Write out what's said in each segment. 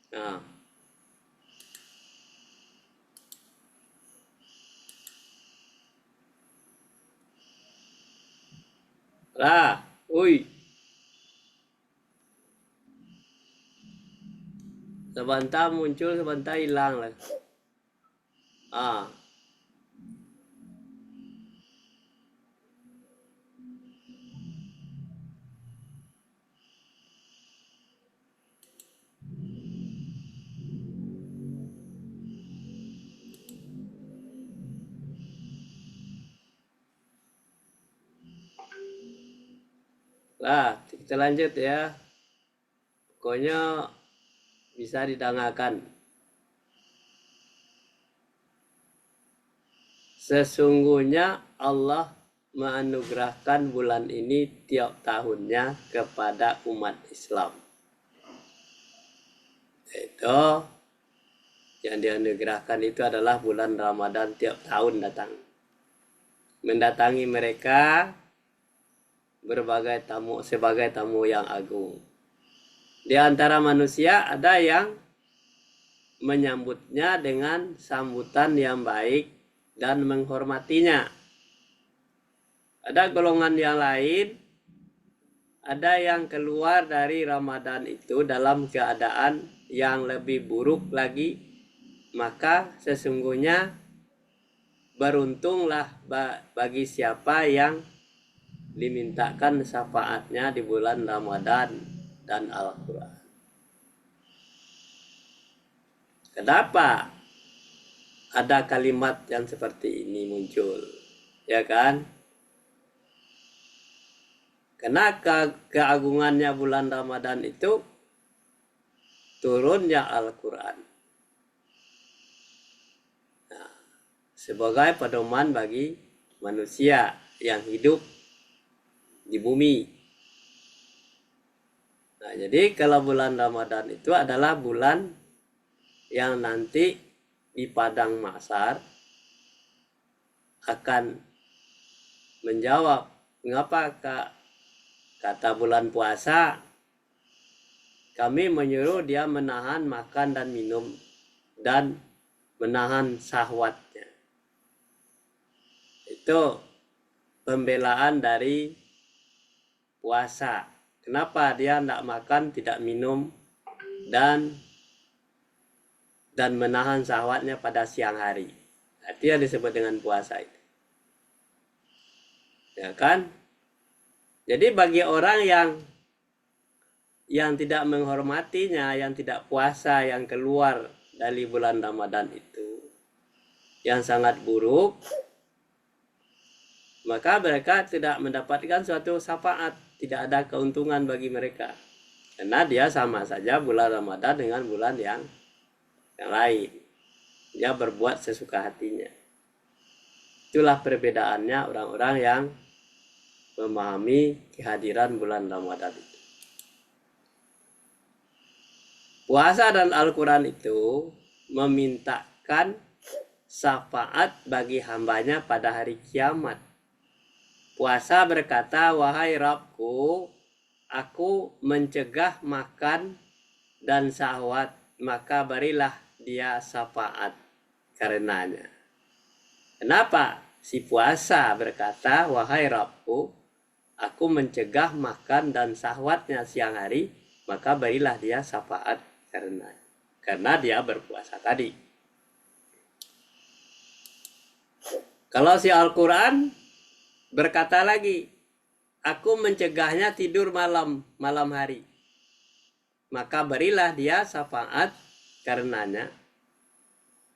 Nah, lah, ui, sebentar muncul, sebentar hilang lah. Ah, lah, kita lanjut ya. Pokoknya bisa didengarkan. Sesungguhnya Allah menganugerahkan bulan ini tiap tahunnya kepada umat Islam. Itu yang dianugerahkan itu adalah bulan Ramadan tiap tahun datang. Mendatangi mereka berbagai tamu sebagai tamu yang agung. Di antara manusia ada yang menyambutnya dengan sambutan yang baik dan menghormatinya. Ada golongan yang lain, ada yang keluar dari Ramadan itu dalam keadaan yang lebih buruk lagi, maka sesungguhnya beruntunglah bagi siapa yang dimintakan syafaatnya di bulan Ramadan dan Al-Quran. Kenapa ada kalimat yang seperti ini muncul? Ya kan? Karena keagungannya bulan Ramadan itu turunnya Al-Quran. Nah, sebagai pedoman bagi manusia yang hidup di bumi. Nah, jadi kalau bulan Ramadan itu adalah bulan yang nanti di padang mahsyar akan menjawab mengapa kata bulan puasa kami menyuruh dia menahan makan dan minum dan menahan syahwatnya. Itu pembelaan dari puasa. Kenapa dia tidak makan, tidak minum dan menahan syahwatnya pada siang hari. Itu yang disebut dengan puasa itu. Ya kan? Jadi bagi orang yang tidak menghormatinya, yang tidak puasa, yang keluar dari bulan Ramadan itu, yang sangat buruk, maka mereka tidak mendapatkan suatu syafaat, tidak ada keuntungan bagi mereka. Karena dia sama saja bulan Ramadan dengan bulan yang lain. Dia berbuat sesuka hatinya. Itulah perbedaannya orang-orang yang memahami kehadiran bulan Ramadan itu. Puasa dan Al-Quran itu memintakan syafaat bagi hambanya pada hari kiamat. Puasa berkata, wahai Rabbku, aku mencegah makan dan syahwat, maka berilah dia syafaat karenanya. Kenapa? Si puasa berkata, wahai Rabbku, aku mencegah makan dan syahwatnya siang hari, maka berilah dia syafaat karena dia berpuasa tadi. Kalau si Al-Quran berkata lagi, aku mencegahnya tidur malam hari, maka berilah dia syafaat karenanya.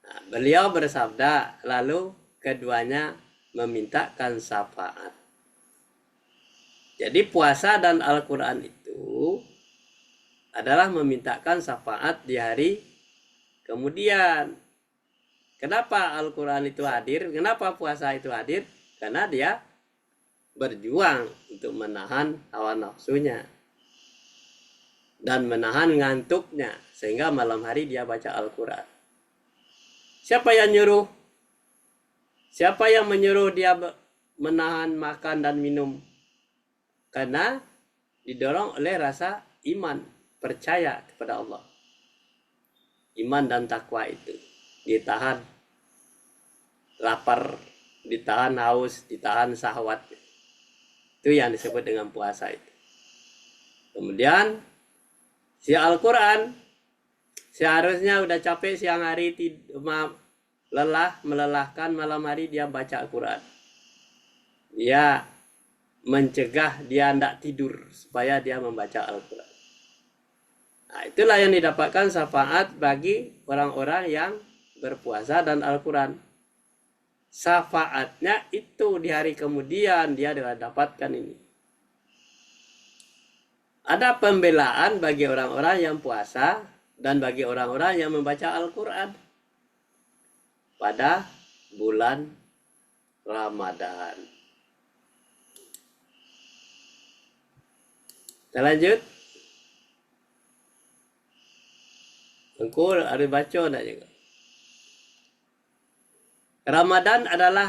Nah, beliau bersabda, lalu keduanya memintakan syafaat. Jadi puasa dan Al-Quran itu adalah memintakan syafaat di hari kemudian. Kenapa Al-Quran itu hadir? Kenapa puasa itu hadir? Karena dia berjuang untuk menahan hawa nafsunya dan menahan ngantuknya, sehingga malam hari dia baca Al-Quran. Siapa yang nyuruh? Siapa yang menyuruh dia menahan makan dan minum? Karena didorong oleh rasa iman, percaya kepada Allah. iman dan takwa itu. Ditahan lapar, ditahan haus, ditahan syahwat. Itu yang disebut dengan puasa itu. Kemudian si Al-Quran seharusnya udah capek siang hari, melelahkan, malam hari dia baca Al-Quran. Dia mencegah dia tidak tidur supaya dia membaca Al-Quran. Nah, itulah yang didapatkan syafaat bagi orang-orang yang berpuasa dan Al-Quran. Syafaatnya itu di hari kemudian dia dapatkan ini. Ada pembelaan bagi orang-orang yang puasa dan bagi orang-orang yang membaca Al-Quran pada bulan Ramadan. Kita lanjut. Engkau ada baca tak juga? Ramadan adalah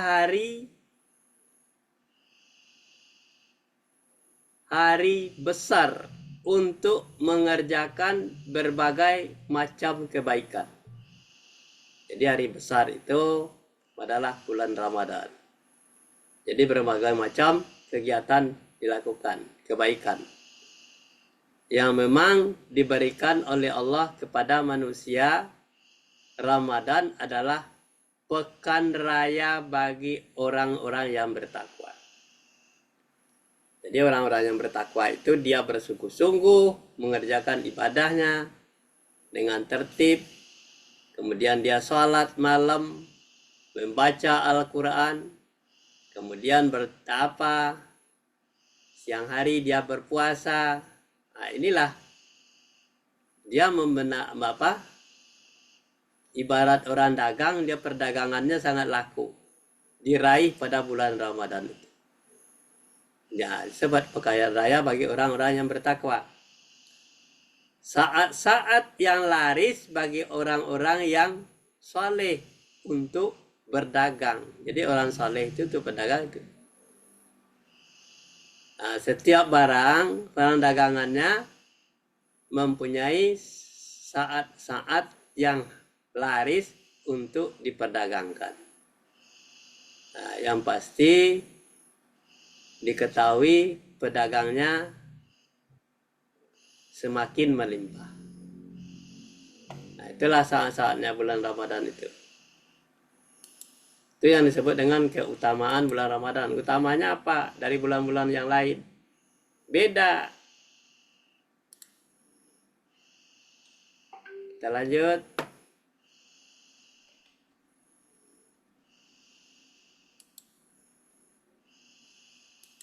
hari besar untuk mengerjakan berbagai macam kebaikan. Jadi hari besar itu adalah bulan Ramadan. Jadi berbagai macam kegiatan dilakukan, kebaikan yang memang diberikan oleh Allah kepada manusia. Ramadan adalah pekan raya bagi orang-orang yang bertakwa. Jadi orang-orang yang bertakwa itu dia bersungguh-sungguh mengerjakan ibadahnya dengan tertib. Kemudian dia sholat malam, membaca Al-Quran. Kemudian bertapa, siang hari dia berpuasa. Nah, inilah dia ibarat orang dagang, dia perdagangannya sangat laku, diraih pada bulan Ramadan itu. Ya, sebab pekan raya bagi orang-orang yang bertakwa. Saat-saat yang laris bagi orang-orang yang soleh untuk berdagang. Jadi orang soleh itu untuk berdagang itu. Nah, setiap barang dagangannya mempunyai saat-saat yang laris untuk diperdagangkan. Nah, yang pasti diketahui pedagangnya semakin melimpah. Nah, itulah saat-saatnya bulan Ramadan itu. Itu yang disebut dengan keutamaan bulan Ramadan. Utamanya apa? Dari bulan-bulan yang lain. Beda. Kita lanjut.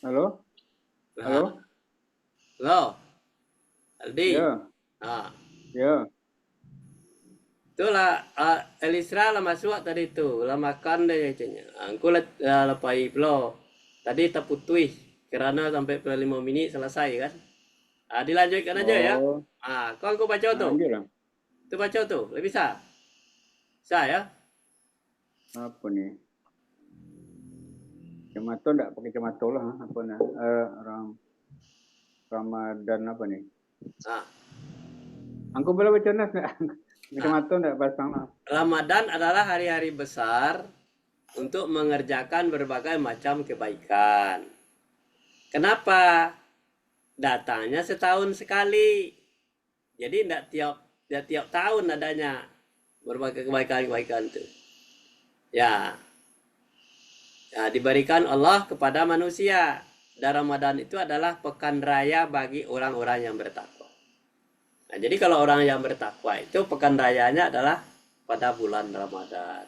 Halo? Halo? Halo? Aldi? Ya. Nah. Ya. Itulah Elisra lah masuk tadi tu, lah makan deh cenya. Angku lepai pelo. Tadi terputus kerana sampai 5 minit selesai kan. Dilanjutkan aja ya. Kau angku baca tu. Lanjut lah. Tu baca tu, lebih bisa. Bisa ya? Apa nih? Kacamata enggak pakai kacamata lah. Apa nih? Ramadan apa nih? Angku boleh baca nas enggak? Kacamata enggak pasang lah. Ramadan adalah hari-hari besar untuk mengerjakan berbagai macam kebaikan. Kenapa? Datangnya setahun sekali. Jadi tidak tiap tahun adanya berbagai kebaikan-kebaikan itu. Ya, diberikan Allah kepada manusia. Dan Ramadan itu adalah pekan raya bagi orang-orang yang bertakwa. Nah, jadi kalau orang yang bertakwa itu pekan rayanya adalah pada bulan Ramadan.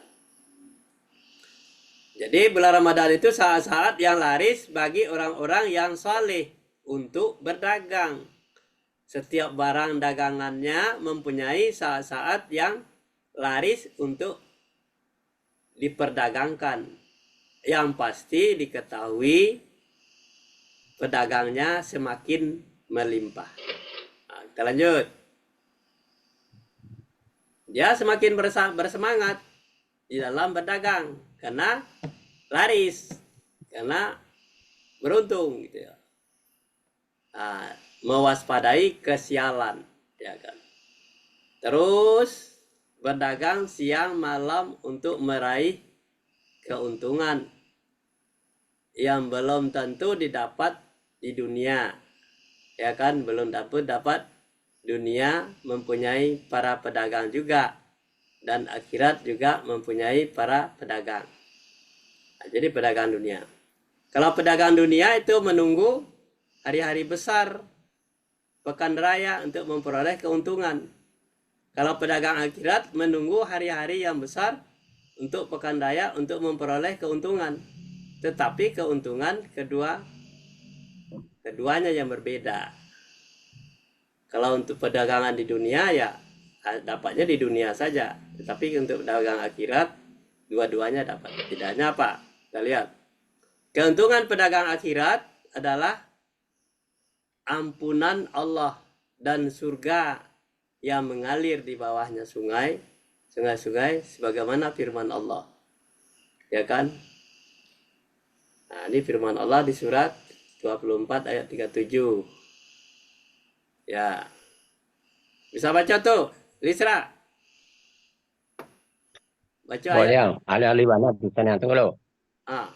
Jadi bulan Ramadan itu saat-saat yang laris bagi orang-orang yang saleh untuk berdagang. Setiap barang dagangannya mempunyai saat-saat yang laris untuk diperdagangkan. Yang pasti diketahui pedagangnya semakin melimpah. Kita lanjut. Dia semakin bersemangat di dalam berdagang karena laris, karena beruntung gitu ya. Mewaspadai kesialan, ya kan. Terus berdagang siang malam untuk meraih keuntungan yang belum tentu didapat di dunia, ya kan? Belum dapat dunia mempunyai para pedagang juga, dan akhirat juga mempunyai para pedagang. Nah, jadi pedagang dunia. Kalau pedagang dunia itu menunggu hari-hari besar, pekan raya untuk memperoleh keuntungan. Kalau pedagang akhirat menunggu hari-hari yang besar untuk pekan raya untuk memperoleh keuntungan. Tetapi keuntungan keduanya yang berbeda. Kalau untuk perdagangan di dunia ya dapatnya di dunia saja. Tetapi untuk pedagang akhirat dua-duanya dapat. Bedanya apa? Kita lihat. Keuntungan pedagang akhirat adalah ampunan Allah dan surga yang mengalir di bawahnya sungai-sungai sebagaimana firman Allah. Ya kan? Nah, ini firman Allah di surat 24 ayat 37. Ya. Bisa baca tuh, Lisra. Baca Boleh ayat. yang ahli-ahli mana tulisannya tunggu lo. Ah,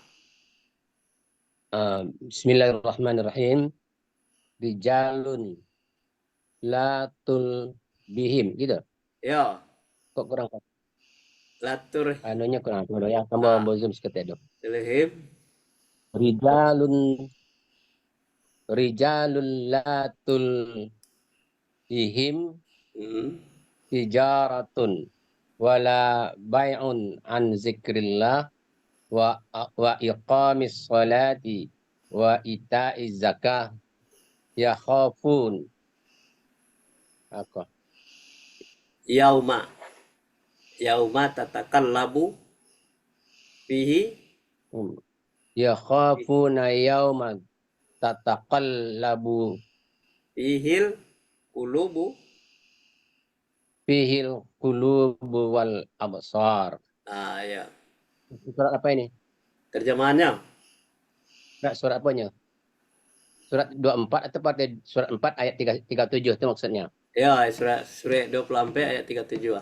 Bismillahirrahmanirrahim. Rijalun la bihim gitu. yo, Kok kurang latur anunya kurang tunggu yang kamu ah, mau zoom sedikit itu. telehim. Rijalun rijalun la bihim Hmm. tijaratun wala bai'un an zikrillah wa iqamis salati wa ita'iz zakah yakhafun apa Yauma. Yauma tatakallabu fihi yakhafuna yawman tataqallabu fihil qulubu. fihil qulubu wal absar. Ah, ya. Surat apa ini? Terjemahannya. Surat apanya? Surat 24 atau pada surat 4 ayat 37 itu maksudnya. Ya, surat 24 ayat 37.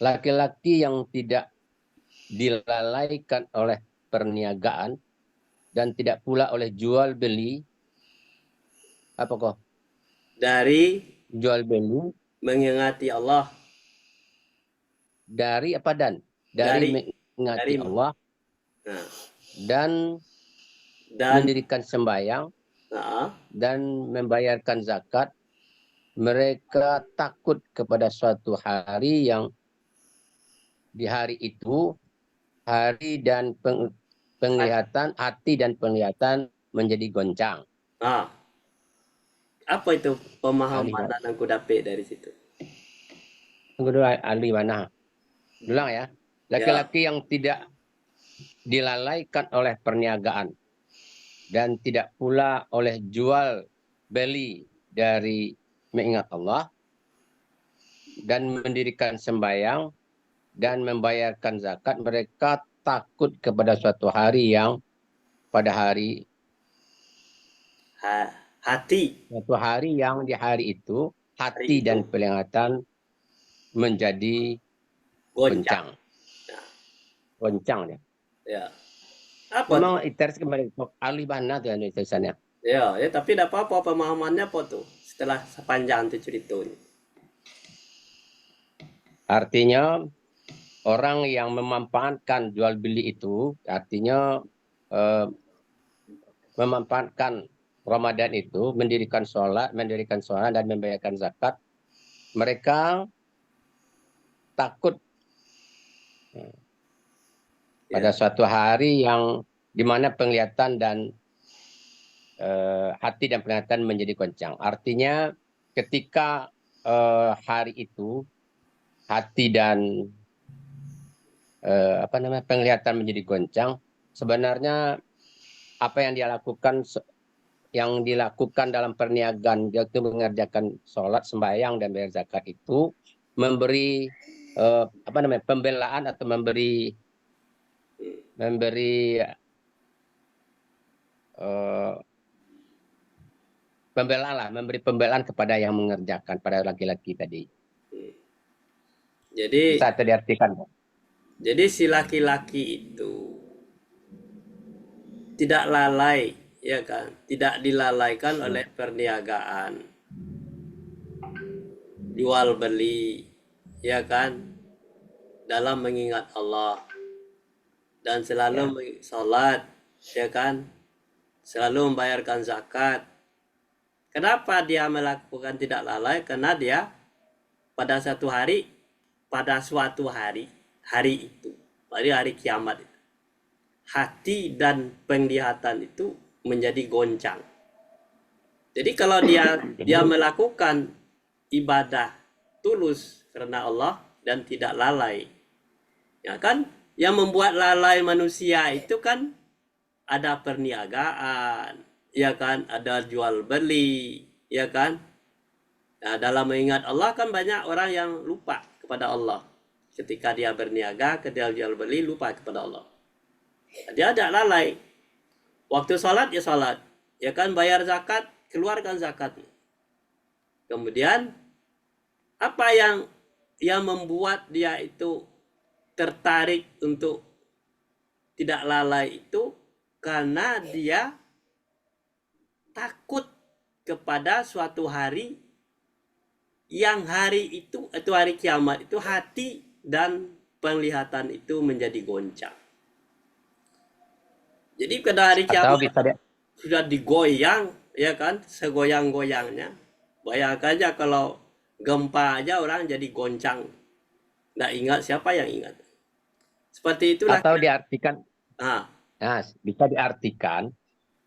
Laki-laki yang tidak dilalaikan oleh perniagaan dan tidak pula oleh jual beli apa kok? Dari Jual beli mengingati Allah, dari apa dari dari mengingati Allah nah, dan dan mendirikan sembahyang nah, dan membayarkan zakat, mereka takut kepada suatu hari yang di hari itu hari dan penglihatan hati dan penglihatan menjadi goncang. nah, apa itu Ali, pemahaman yang aku dapat dari situ? tunggu dulu Ali mana? Ulang ya. Ya, Laki-laki yang tidak dilalaikan oleh perniagaan dan tidak pula oleh jual beli dari mengingat Allah dan mendirikan sembahyang dan membayarkan zakat, mereka takut kepada suatu hari yang pada hari hati, suatu hari yang di hari itu hari hati itu dan penglihatan menjadi goncang. goncang. Nah, Goncang ya. ya. Apa tuh? Memang iteris kembali alih mana tuh tulisannya. Ya, tapi tidak apa-apa pemahamannya apa tuh setelah sepanjang itu ceritanya. Artinya orang yang memanfaatkan jual beli itu artinya eh, memanfaatkan Ramadan itu mendirikan sholat dan membayarkan zakat. Mereka takut pada Ya, suatu hari yang di mana penglihatan dan hati dan penglihatan menjadi goncang. Artinya ketika hari itu hati dan penglihatan menjadi goncang, sebenarnya apa yang dilakukan dalam perniagaan yaitu mengerjakan sholat, sembahyang dan bayar zakat itu memberi pembelaan atau memberi eh, memberi pembelaan kepada yang mengerjakan pada laki-laki tadi. Jadi Bisa itu diartikan. jadi si laki-laki itu tidak lalai, ya kan? Tidak dilalaikan oleh perniagaan, jual beli, ya kan? Dalam mengingat Allah dan selalu Ya. sholat, ya kan? Selalu membayarkan zakat. Kenapa dia melakukan tidak lalai? Karena dia pada satu hari, hari itu, hari kiamat, hati dan penglihatan itu menjadi goncang. Jadi kalau dia Jadi melakukan ibadah tulus karena Allah dan tidak lalai, ya kan? Yang membuat lalai manusia itu kan ada perniagaan, ya kan? Ada jual beli, ya kan? Nah, dalam mengingat Allah kan banyak orang yang lupa kepada Allah. Ketika dia berniaga, ketika jual beli, lupa kepada Allah. Dia tidak lalai. Waktu sholat, ya sholat. Ya kan, bayar zakat, keluarkan zakat. Kemudian, apa yang membuat dia itu tertarik untuk tidak lalai itu karena dia takut kepada suatu hari yang hari itu hari kiamat itu hati dan penglihatan itu menjadi goncang. Jadi pada hari atau kiamat bisa sudah digoyang, ya kan, segoyang-goyangnya. Bayangkan aja kalau gempa aja orang jadi goncang. Nggak ingat, siapa yang ingat? Seperti itulah. atau diartikan. Ah, Nah, bisa diartikan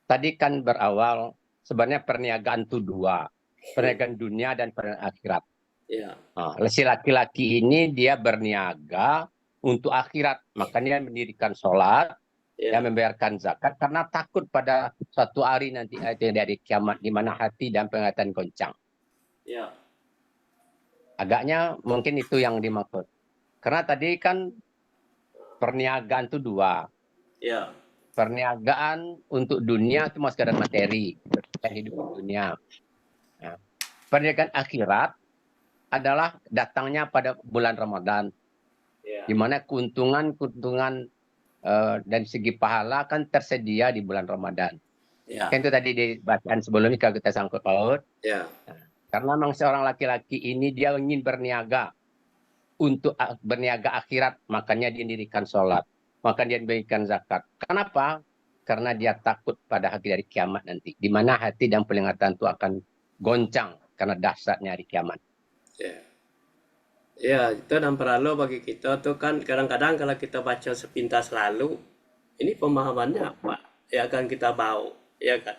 tadi kan berawal sebenarnya perniagaan itu dua, perniagaan dunia dan perniagaan akhirat. ya, Nah, si laki-laki ini dia berniaga untuk akhirat, makanya mendirikan sholat, ya, dan membayarkan zakat karena takut pada suatu hari nanti itu dari kiamat di mana hati dan penglihatan goncang. ya, Agaknya mungkin itu yang dimaksud. Karena tadi kan perniagaan itu dua. ya, Perniagaan untuk dunia itu masih sekadar materi, hidup di dunia. Nah, perniagaan akhirat adalah datangnya pada bulan Ramadan, ya, di mana keuntungan dari segi pahala kan tersedia di bulan Ramadan. ya, Kan itu tadi di bacaan sebelumnya kalau kita sangkut paut. ya, Karena memang seorang laki-laki ini dia ingin berniaga untuk berniaga akhirat, makanya dia dirikan sholat, makanya dia diberikan zakat. Kenapa? Karena dia takut pada hari dari kiamat nanti, di mana hati dan penglihatan itu akan goncang karena dahsyatnya hari kiamat. ya. Ya, itu dan perlu bagi kita tuh kan kadang-kadang kalau kita baca sepintas lalu, ini pemahamannya apa? Ya kan kita bawa, ya kan.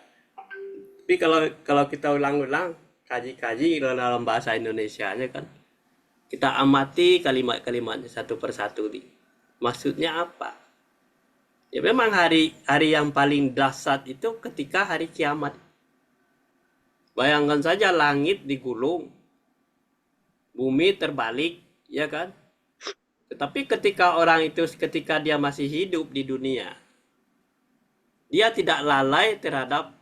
Tapi kalau kita ulang-ulang, kaji-kaji dalam bahasa Indonesianya kan, kita amati kalimat-kalimatnya satu persatu nih. Maksudnya apa? Ya memang hari yang paling dahsyat itu ketika hari kiamat. Bayangkan saja langit digulung, bumi terbalik, ya kan? Tetapi ketika dia masih hidup di dunia, dia tidak lalai terhadap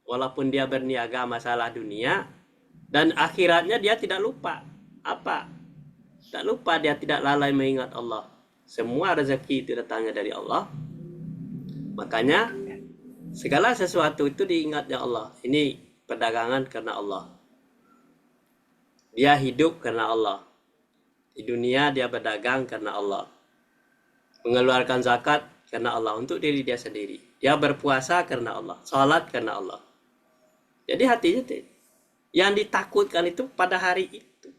walaupun dia berniaga masalah dunia dan akhiratnya dia tidak lupa. Apa? Tak lupa dia tidak lalai mengingat Allah. Semua rezeki itu datangnya dari Allah. Makanya segala sesuatu itu diingatnya Allah. Ini perdagangan karena Allah. Dia hidup karena Allah. Di dunia dia berdagang karena Allah. Mengeluarkan zakat karena Allah untuk diri dia sendiri. Dia berpuasa karena Allah. Salat karena Allah. Jadi hatinya yang ditakutkan itu pada hari itu.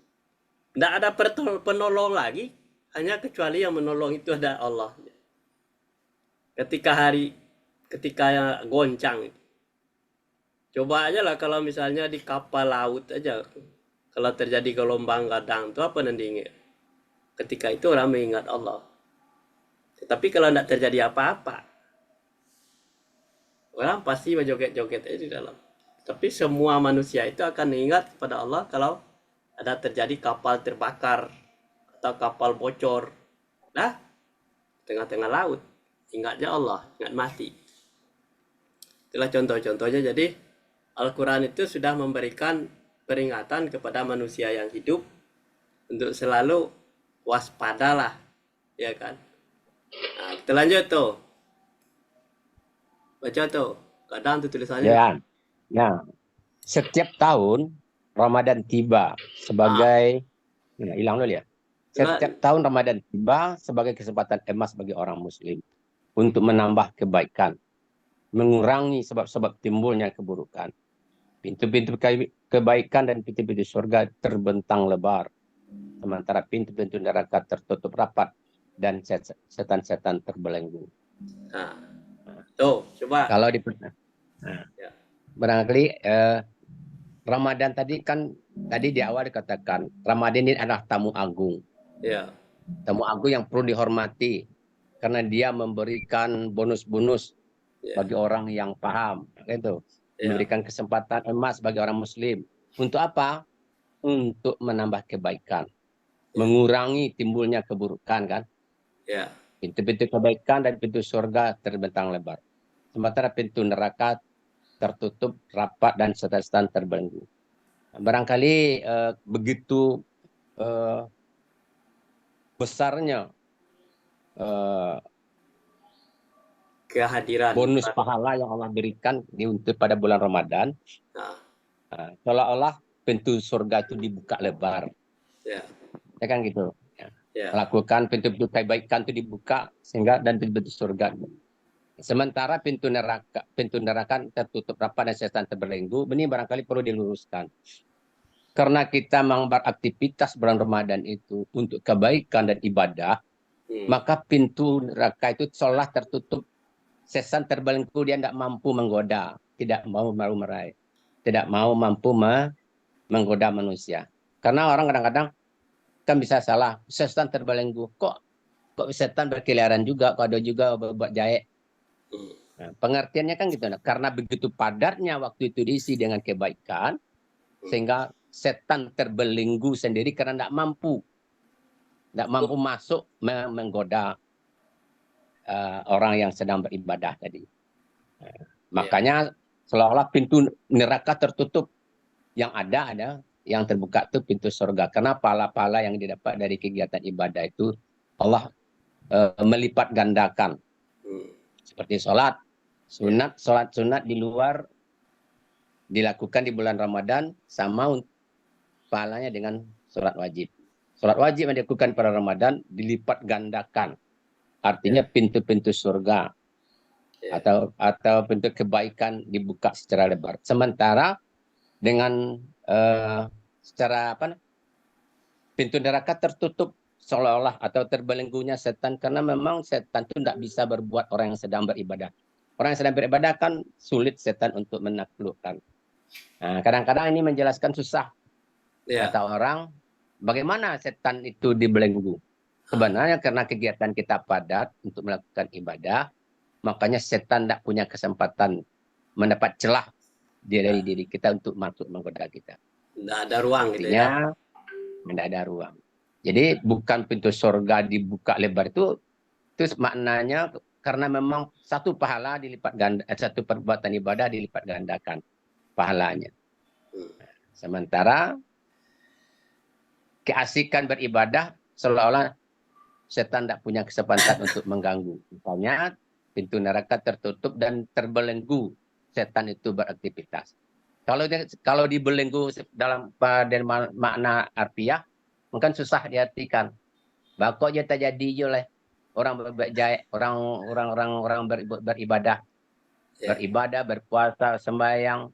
Tidak ada penolong lagi. Hanya kecuali yang menolong itu ada Allah. Ketika goncang. Coba aja lah kalau misalnya di kapal laut aja. Kalau terjadi gelombang kadang itu apa nantinya? Ketika itu orang mengingat Allah. Tetapi kalau tidak terjadi apa-apa, orang pasti berjoget-joget aja di dalam. Tapi semua manusia itu akan mengingat kepada Allah kalau ada terjadi kapal terbakar atau kapal bocor. Nah, tengah-tengah laut, ingatnya Allah, ingat mati. Itulah contoh-contohnya. Jadi Al-Quran itu sudah memberikan peringatan kepada manusia yang hidup untuk selalu waspadalah, ya kan? Nah, kita lanjut tuh. Baca tuh. Kadang tuh tulisannya. Ya. Nah, setiap tahun Ramadan tiba Ah, sebagai hilang dulu ya. enggak. Setiap tahun Ramadan tiba sebagai kesempatan emas bagi orang muslim untuk menambah kebaikan, mengurangi sebab-sebab timbulnya keburukan. Pintu-pintu kebaikan dan pintu-pintu surga terbentang lebar, sementara pintu-pintu neraka tertutup rapat dan setan-setan terbelenggu. Nah, tuh, coba. Kalau di Ya. barangkali Ramadan tadi kan di awal dikatakan Ramadan ini adalah tamu agung. Ya. Tamu agung yang perlu dihormati karena dia memberikan bonus-bonus Ya. bagi orang yang paham, gitu. Ya. Memberikan kesempatan emas bagi orang muslim. Untuk apa? Untuk menambah kebaikan, mengurangi timbulnya keburukan kan. Ya. Pintu-pintu kebaikan dan pintu surga terbentang lebar. Sementara pintu neraka tertutup rapat dan setan-setan terbelenggu. Barangkali begitu besarnya Kehadiran. bonus pahala yang Allah berikan untuk pada bulan Ramadan, Nah, seolah-olah pintu surga itu dibuka lebar, ya. ya kan gitu. Ya. Ya. Lakukan pintu-pintu kebaikan itu dibuka sehingga dan pintu-pintu surga. Sementara pintu neraka tertutup rapat dan setan terbelenggu. Ini barangkali perlu diluruskan. Karena kita memang beraktivitas bulan Ramadan itu untuk kebaikan dan ibadah, maka pintu neraka itu seolah tertutup. Setan terbelenggu, dia tidak mampu menggoda, tidak mau meraih, tidak mau mampu menggoda manusia. Karena orang kadang-kadang kan bisa salah, setan terbelenggu, kok setan berkeliaran juga, kok ada juga buat jahe. Nah, pengertiannya kan gitu, karena begitu padatnya waktu itu diisi dengan kebaikan, sehingga setan terbelenggu sendiri karena tidak mampu masuk menggoda orang yang sedang beribadah tadi. Makanya seolah-olah pintu neraka tertutup, yang ada yang terbuka itu pintu surga. Karena pahala-pahala yang didapat dari kegiatan ibadah itu Allah melipat gandakan. Seperti sholat sunat di luar dilakukan di bulan Ramadan sama pahalanya dengan sholat wajib. Sholat wajib yang dilakukan pada Ramadan dilipat gandakan. Artinya pintu-pintu surga atau pintu kebaikan dibuka secara lebar. Sementara dengan secara pintu neraka tertutup seolah-olah atau terbelenggunya setan, karena memang setan itu tidak bisa berbuat orang yang sedang beribadah. Orang yang sedang beribadah kan sulit setan untuk menaklukkan. Nah, kadang-kadang ini menjelaskan susah. Kata orang, bagaimana setan itu dibelenggu? Sebenarnya karena kegiatan kita padat untuk melakukan ibadah, makanya setan tidak punya kesempatan mendapat celah dari diri kita untuk masuk menggoda kita. Tidak ada ruang. Artinya, tidak ada ruang. Jadi bukan pintu surga dibuka lebar itu maknanya karena memang satu pahala dilipat ganda, satu perbuatan ibadah dilipat gandakan pahalanya. Sementara keasikan beribadah seolah-olah setan tidak punya kesempatan untuk mengganggu. Misalnya pintu neraka tertutup dan terbelenggu setan itu beraktivitas. Kalau dibelenggu dalam makna harfiah, mungkin susah diartikan. Bakok je terjadi oleh orang beribadah, berpuasa, sembahyang,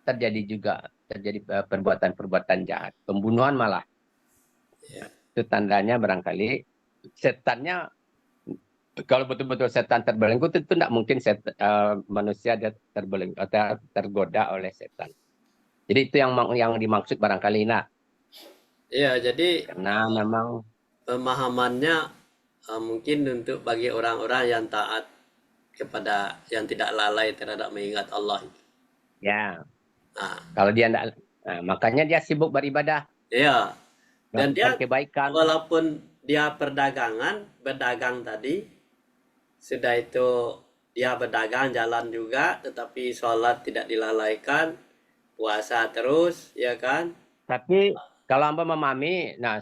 terjadi perbuatan-perbuatan jahat, pembunuhan malah. Itu tandanya barangkali setannya, kalau betul-betul setan terbelenggu tentu tidak mungkin manusia dia terbelenggu atau tergoda oleh setan. Jadi itu yang dimaksud barangkali. Nah, iya, jadi karena memang pemahamannya mungkin untuk bagi orang-orang yang taat kepada, yang tidak lalai terhadap mengingat Allah. Ya. Kalau dia tidak, makanya dia sibuk beribadah. Iya. Dan dia kebaikan. Walaupun dia berdagang tadi, sudah itu dia berdagang jalan juga, tetapi sholat tidak dilalaikan, puasa terus, ya kan? Tapi kalau hamba memahami, nah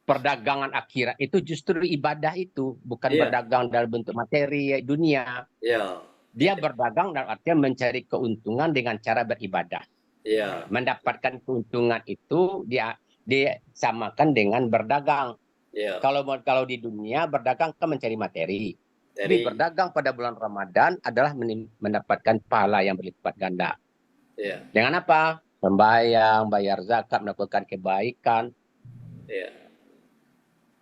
perdagangan akhirat itu justru ibadah itu, bukan Iya. berdagang dalam bentuk materi dunia. Iya. Dia berdagang dalam artian mencari keuntungan dengan cara beribadah. Iya. Mendapatkan keuntungan itu dia disamakan dengan berdagang. Iya. Kalau di dunia berdagang kan mencari materi. Tapi Dari berdagang pada bulan Ramadan adalah mendapatkan pahala yang berlipat ganda. iya. Dengan apa? Sembahyang, bayar zakat, melakukan kebaikan. Iya.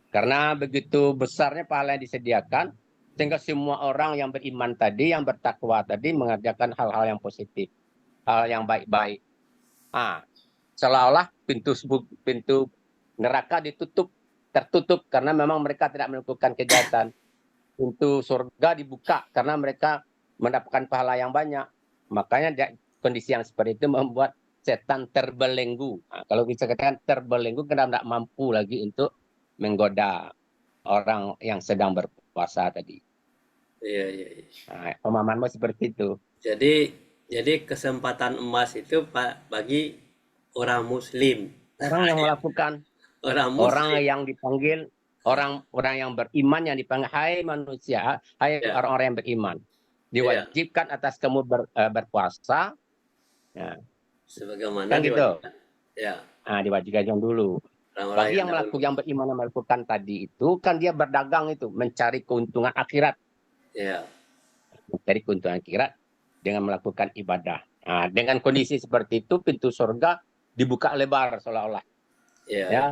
Karena begitu besarnya pahala yang disediakan, sehingga semua orang yang beriman tadi, yang bertakwa tadi, mengerjakan hal-hal yang positif, hal yang baik-baik. Seolah-olah pintu neraka tertutup karena memang mereka tidak melakukan kejahatan. Pintu surga dibuka karena mereka mendapatkan pahala yang banyak. Makanya kondisi yang seperti itu membuat setan terbelenggu. Kalau bisa katakan terbelenggu karena tidak mampu lagi untuk menggoda orang yang sedang berpuasa tadi. Iya. Iya. Pemahamanmu seperti itu. Jadi kesempatan emas itu Pak bagi orang Muslim. Orang yang melakukan, Orang orang Muslim. yang dipanggil, orang yang beriman yang dipanggil, hai manusia, hai Ya. orang-orang yang beriman. Diwajibkan atas kamu berpuasa. Ya, Sebagaimana kan gitu. diwajibkan. Ya. Diwajibkan dulu. Orang-orang Bagi yang beriman yang melakukan tadi itu, kan dia berdagang itu, mencari keuntungan akhirat. Ya. Mencari keuntungan akhirat dengan melakukan ibadah. Dengan kondisi seperti itu, pintu surga dibuka lebar seolah-olah. Ya. Ya.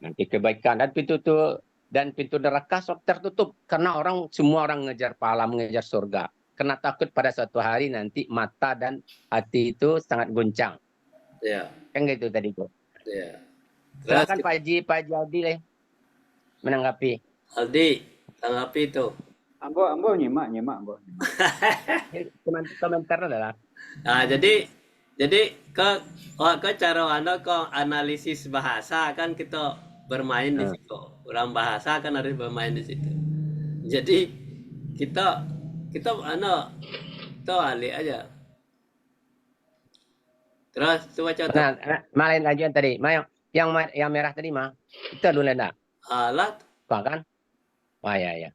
Nanti kebaikan dan pintu neraka tertutup karena semua orang mengejar pahala, mengejar surga. Karena takut pada suatu hari nanti mata dan hati itu sangat goncang. Ya. Kan gitu tadi, Bu. Ya. Silakan Pak Haji Aldi menanggapi. Aldi, tanggapi itu. Ambo nyimak ambo. Komentar adalah. Nah, jadi ke cara analisis bahasa kan kita bermain di situ. Orang bahasa kan harus bermain di situ. Jadi kita itu ahli aja. Terus coba contoh. Malain lagi yang tadi, yang merah tadi itu dulu enggak? Alat. Kan? Ya.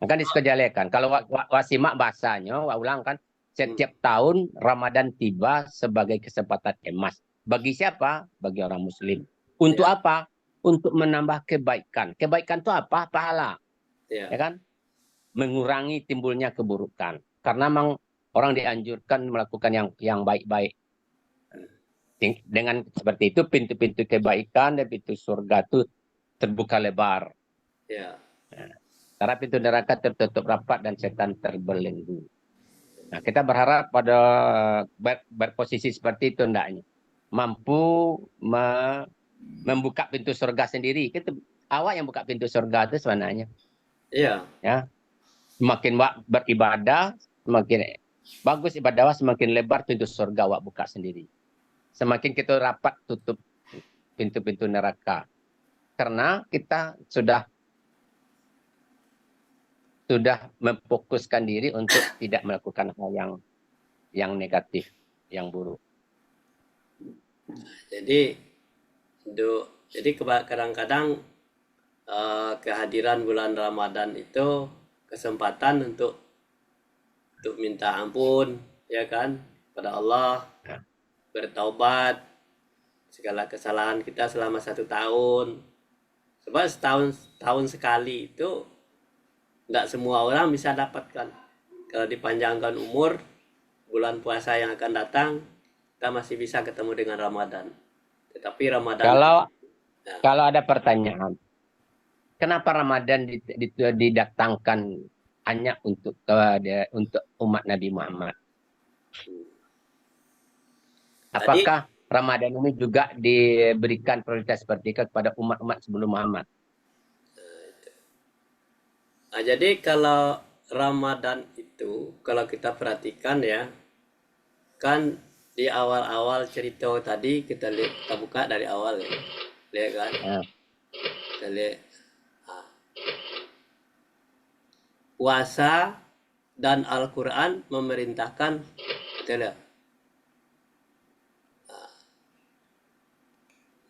Kan disekejalekan. Kalau wasimak bahasanya, ulang kan, setiap tahun Ramadan tiba sebagai kesempatan emas. Bagi siapa? Bagi orang Muslim. Untuk apa? Untuk menambah kebaikan. Kebaikan itu apa? Pahala. Ya kan? Mengurangi timbulnya keburukan. Karena memang orang dianjurkan melakukan yang baik-baik. Dengan seperti itu, pintu-pintu kebaikan dan pintu surga itu terbuka lebar. Ya. Karena pintu neraka tertutup rapat dan setan terbelenggu. Nah, kita berharap pada berposisi seperti itu hendaknya. Mampu membuka pintu surga sendiri. Kita awak yang buka pintu surga itu sebenarnya. Iya. Ya. Semakin beribadah, semakin bagus ibadah, semakin lebar pintu surga awak buka sendiri. Semakin kita rapat tutup pintu-pintu neraka. Karena kita sudah memfokuskan diri untuk tidak melakukan hal yang negatif, yang buruk. Jadi kadang-kadang kehadiran bulan Ramadan itu kesempatan untuk minta ampun, ya kan, pada Allah, bertaubat segala kesalahan kita selama 1 tahun. Sebab setahun sekali itu tidak semua orang bisa dapatkan. Kalau dipanjangkan umur, bulan puasa yang akan datang, kita masih bisa ketemu dengan Ramadan. Tetapi Ramadan kalau ada pertanyaan, kenapa Ramadan didatangkan hanya untuk umat Nabi Muhammad? Apakah Ramadan ini juga diberikan prioritas seperti itu kepada umat-umat sebelum Muhammad? Nah, jadi kalau Ramadan itu, kalau kita perhatikan ya, kan di awal-awal cerita tadi kita buka dari awal ya, lihat kan? Kita lihat puasa dan Al-Quran memerintahkan, kita lihat.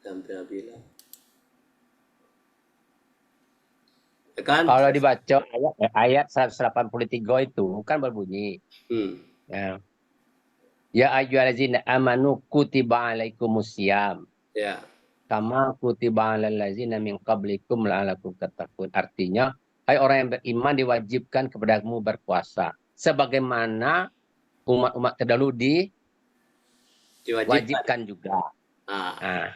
Sampai bilang kan? Kalau dibaca ayat 183 itu kan berbunyi, Hmm. ya, ya ayyuhallazina amanu kutiba alaikumusiyam Ya. kama kutiba alal ladzina min qablikum la'allakum tattaqun. Artinya, hai orang yang beriman diwajibkan kepadamu berpuasa sebagaimana umat-umat terdahulu Diwajibkan. diwajibkan juga. Ah, Nah,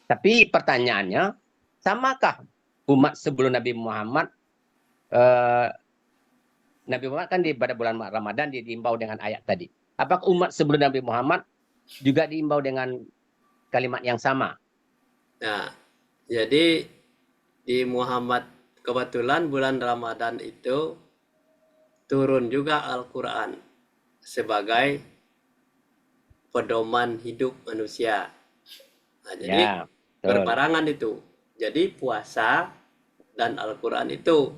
tapi pertanyaannya, samakah umat sebelum Nabi Muhammad eh, Nabi Muhammad kan pada bulan Ramadan diimbau dengan ayat tadi. Apakah umat sebelum Nabi Muhammad juga diimbau dengan kalimat yang sama? nah, jadi di Muhammad kebetulan bulan Ramadan itu turun juga Al-Quran sebagai pedoman hidup manusia. Nah, jadi Ya, betul. berbarangan itu. Jadi puasa dan Al-Quran itu.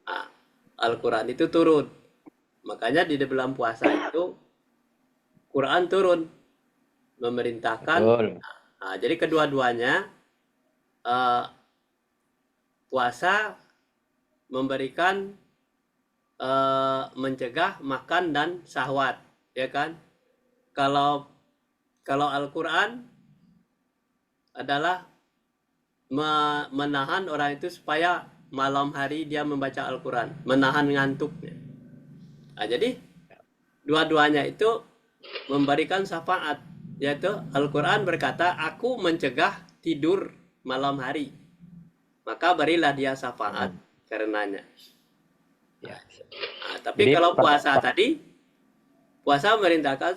Nah, Al-Quran itu turun. Makanya di dalam puasa itu Quran turun memerintahkan. Betul. Nah, jadi kedua-duanya eh, puasa memberikan mencegah makan dan syahwat, ya kan? Kalau kalau Al-Quran adalah menahan orang itu supaya malam hari dia membaca Al-Quran, menahan ngantuknya. Nah, jadi dua-duanya itu memberikan syafaat, yaitu Al-Quran berkata, aku mencegah tidur malam hari, maka berilah dia syafaat karenanya. Ya. Nah, tapi Jadi kalau puasa tadi, puasa memerintahkan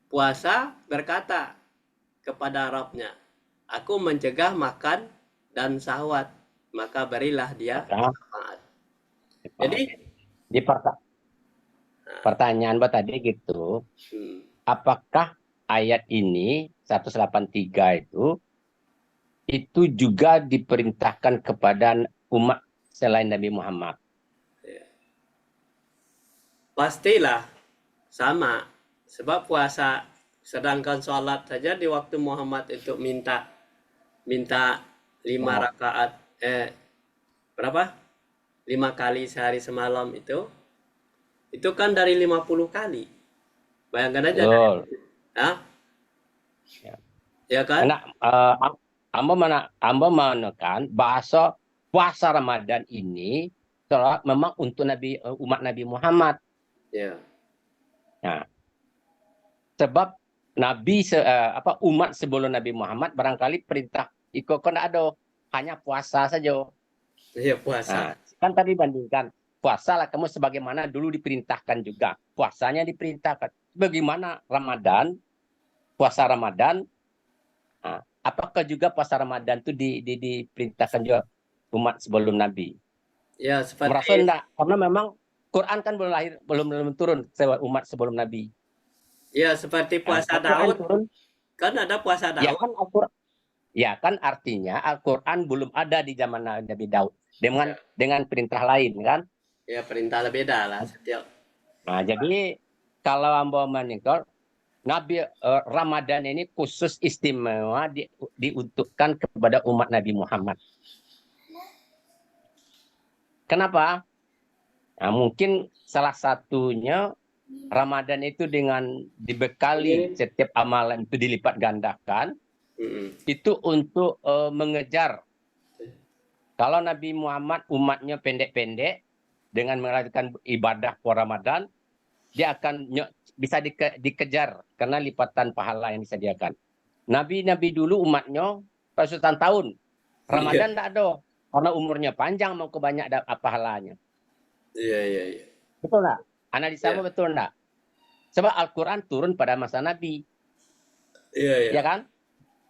puasa berkata kepada Rabbnya, aku mencegah makan dan syahwat, maka berilah dia maka syafaat. Jadi di pertanyaan Mbak tadi gitu, apakah ayat ini 183 itu juga diperintahkan kepada umat selain Nabi Muhammad? pastilah sama, sebab puasa, sedangkan sholat saja di waktu Muhammad itu minta 5 rakaat, berapa? 5 kali sehari semalam itu kan dari 50 kali. Bayangkan aja. Betul. Hah? Ya. Ya kan? Karena Amba menekan bahasa puasa Ramadan ini memang untuk umat Nabi Muhammad. Ya. Nah, sebab umat sebelum Nabi Muhammad barangkali perintah ikut kan ada hanya puasa saja. Ya puasa. Nah, kan tadi bandingkan puasa lah kamu sebagaimana dulu diperintahkan juga. Puasanya diperintahkan. Bagaimana Ramadan, puasa Ramadan, nah, apakah juga puasa Ramadan itu diperintahkan juga umat sebelum Nabi? Ya Merasa seperti enggak, karena memang Quran kan belum turun umat sebelum Nabi. seperti Nah, puasa Al-Quran Daud, turun, kan ada puasa ya Daud. kan ya kan artinya Al-Quran belum ada di zaman Nabi Daud dengan perintah lain kan. Ya perintah beda lah setiap. Nah, jadi kalau Amba menikah, Ramadan ini khusus istimewa diuntukkan kepada umat Nabi Muhammad. Kenapa? Nah, mungkin salah satunya Ramadan itu dengan dibekali setiap amalan itu dilipat gandakan, itu untuk mengejar. Kalau Nabi Muhammad umatnya pendek-pendek dengan melakukan ibadah puasa Ramadan, dia akan bisa dikejar karena lipatan pahala yang disediakan. Nabi-nabi dulu umatnya ratusan tahun. Ramadan tidak ada. Karena umurnya panjang mau kebanyak pahalanya. Iya. Betul nggak? Analisa Ya. betul nggak? Sebab Al-Quran turun pada masa Nabi. Iya. Ya kan?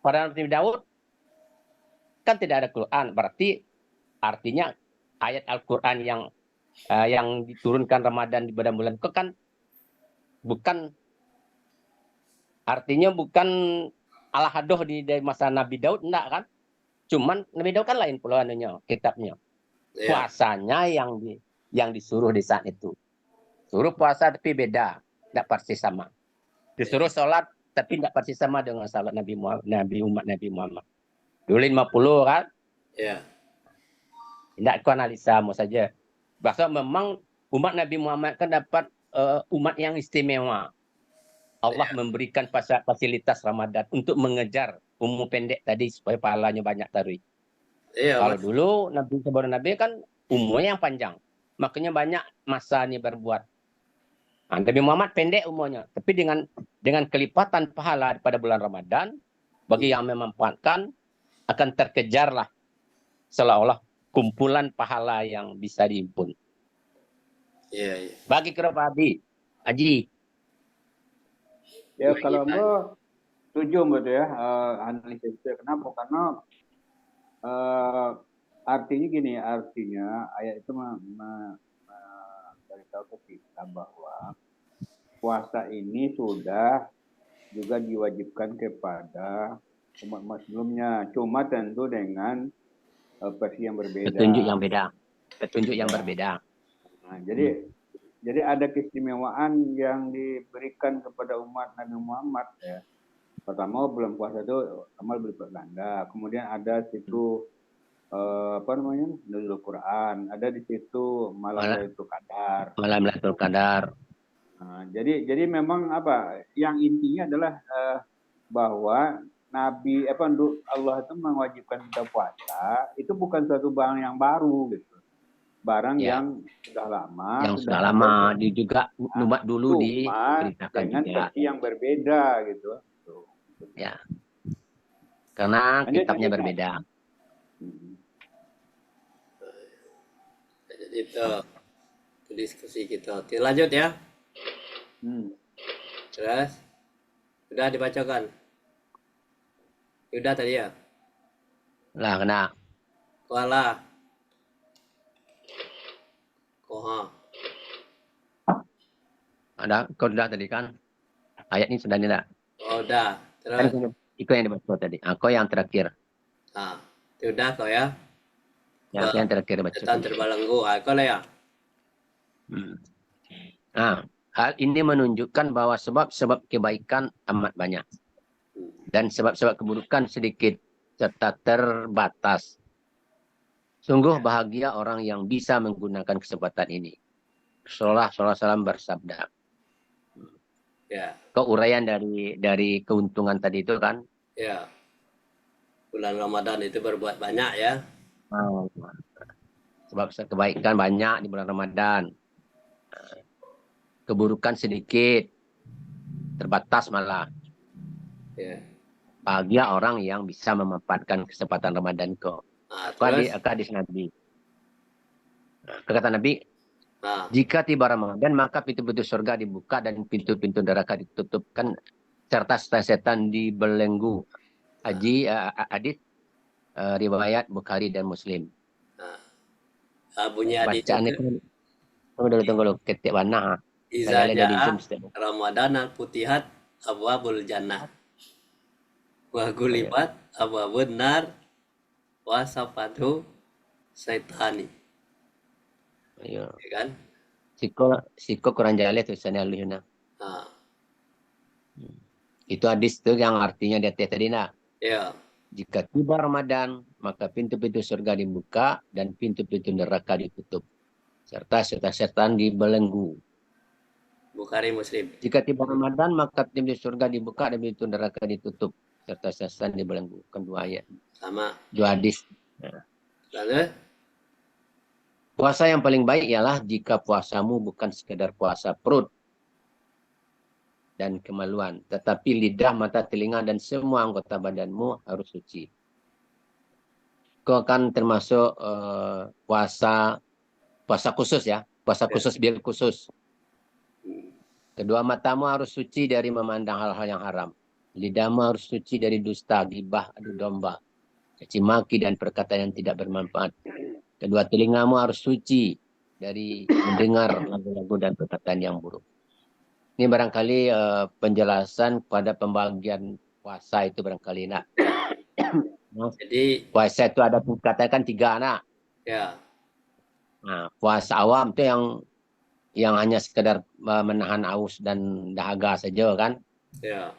Pada Nabi Daud kan tidak ada Quran. Berarti artinya ayat Al-Quran yang diturunkan Ramadan di bulan itu kan bukan artinya bukan ala hadoh dari masa Nabi Daud, enggak kan? Cuman Nabi Daud kan lain pula kitabnya. Ya. Puasanya yang disuruh di saat itu. Suruh puasa tapi beda, tidak persis sama. Disuruh sholat tapi tidak persis sama dengan sholat umat Nabi Muhammad. Dulu 50 kan? Ya. Tidak aku analisa mau saja. Bahkan memang umat Nabi Muhammad kan dapat umat yang istimewa. Allah memberikan fasilitas Ramadan untuk mengejar umur pendek tadi supaya pahalanya banyak tadi. Iya, Kalau Mas. dulu Nabi sebelum Nabi kan umurnya yang panjang. Makanya banyak masanya berbuat. Nah, Nabi Muhammad pendek umurnya, tapi dengan kelipatan pahala pada bulan Ramadan bagi yang memanfaatkan akan terkejarlah seolah-olah kumpulan pahala yang bisa dihimpun. Iya, iya. Bagi kerap Haji. Ya kalau ambo setuju Mbak tuh ya analisis itu. Kenapa? Karena artinya gini, artinya ayat itu memberitahu ke kita bahwa puasa ini sudah juga diwajibkan kepada umat sebelumnya. Cuma tentu dengan versi yang berbeda. Petunjuk yang beda. Petunjuk yang berbeda. Nah, jadi ada keistimewaan yang diberikan kepada umat Nabi Muhammad ya. Pertama bulan puasa itu amal berlipat ganda. Kemudian ada situ nuzul Quran. Ada di situ malam Lailatul Qadar. Malam Lailatul Qadar. Nah, jadi memang apa? Yang intinya adalah bahwa Nabi Allah itu mewajibkan kita puasa itu bukan suatu barang yang baru gitu. Barang yang sudah lama. Yang sudah lama juga umat dulu diberitakan dengan juga. versi yang berbeda gitu. Ya. Karena kitabnya berbeda. Jadi itu diskusi kita. Oke, lanjut ya. Terus udah dibacakan. Udah tadi ya. Lah kena. Koala. Koha. Ada kau sudah tadi kan? Ayat ini sudah tidak. Oh, udah. Terus. Kan itu yang dibaca tadi. Aku yang terakhir. Ah, udah kau ya. Yang terakhir baca. Setan terbelenggu. Kau lah ya. Nah, hal ini menunjukkan bahwa sebab-sebab kebaikan amat banyak. Dan sebab-sebab keburukan sedikit serta terbatas. Sungguh bahagia orang yang bisa menggunakan kesempatan ini. Rasulullah SAW bersabda. Ya. Keuraian dari keuntungan tadi itu kan. Ya. Bulan Ramadan itu berbuat banyak ya. Sebab kebaikan banyak di bulan Ramadan. Keburukan sedikit. Terbatas malah. Ya. Bahagia orang yang bisa memanfaatkan kesempatan Ramadan kok. Hadis Nabi. Kata Nabi, jika tiba Ramadan maka pintu-pintu surga dibuka dan pintu-pintu neraka ditutupkan serta setan dibelenggu. Hadis riwayat Bukhari dan Muslim. Bunyi hadis itu. Tunggu dulu ketik mana? Iza ja'a Ramadan al-Futihat abwabul jannah. Wa gulibat abwabun nar wa safatu syaitani. Ayo. Ya kan? Siko kurang jale tulisannya Alihuna. Itu hadis tuh yang artinya di atas tadi nak. Ya. Jika tiba Ramadan, maka pintu-pintu surga dibuka dan pintu-pintu neraka ditutup. Serta setan dibelenggu. Bukhari Muslim. Jika tiba Ramadan, maka pintu surga dibuka dan pintu neraka ditutup. Serta setan dibelenggu. Kan dua ayat. Sama. Dua hadis. Nah. Lalu? Puasa yang paling baik ialah jika puasamu bukan sekedar puasa perut dan kemaluan, tetapi lidah, mata, telinga, dan semua anggota badanmu harus suci. Kau akan termasuk puasa khusus ya, puasa khusus bil khusus. Kedua matamu harus suci dari memandang hal-hal yang haram. Lidahmu harus suci dari dusta, gibah, adu domba, caci maki, dan perkataan yang tidak bermanfaat. Kedua telingamu harus suci dari mendengar lagu-lagu dan perkataan yang buruk. Ini barangkali penjelasan pada pembagian puasa itu barangkali nak. Jadi puasa itu ada katakan 3 nak. Ya. Nah, puasa awam itu yang hanya sekedar menahan haus dan dahaga saja kan. Ya.